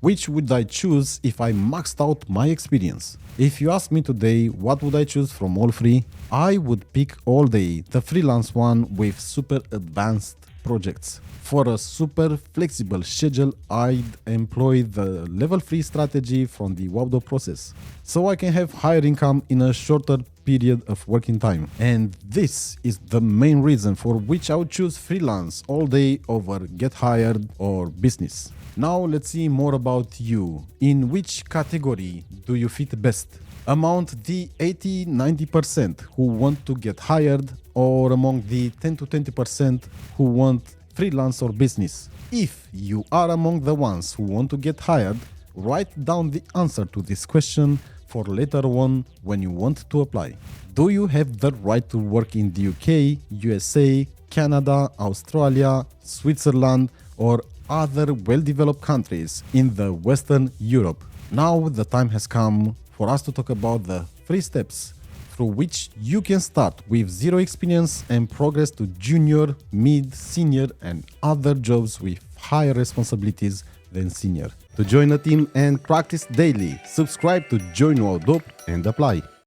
Which would I choose if I maxed out my experience? If you ask me today what would I choose from all three, I would pick all day the freelance one with super advanced projects. For a super flexible schedule, I'd employ the level 3 strategy from the Wowdo process, so I can have higher income in a shorter period of working time. And this is the main reason for which I would choose freelance all day over get hired or business. Now let's see more about you. In which category do you fit best? Among the 80-90% who want to get hired, or among the 10-20% who want freelance or business? If you are among the ones who want to get hired, write down the answer to this question for later on when you want to apply. Do you have the right to work in the UK, USA, Canada, Australia, Switzerland, or other well-developed countries in the Western Europe? Now the time has come for us to talk about the 3 steps through which you can start with zero experience and progress to junior, mid, senior, and other jobs with higher responsibilities than senior. To join a team and practice daily, subscribe to Join Wowdo and apply.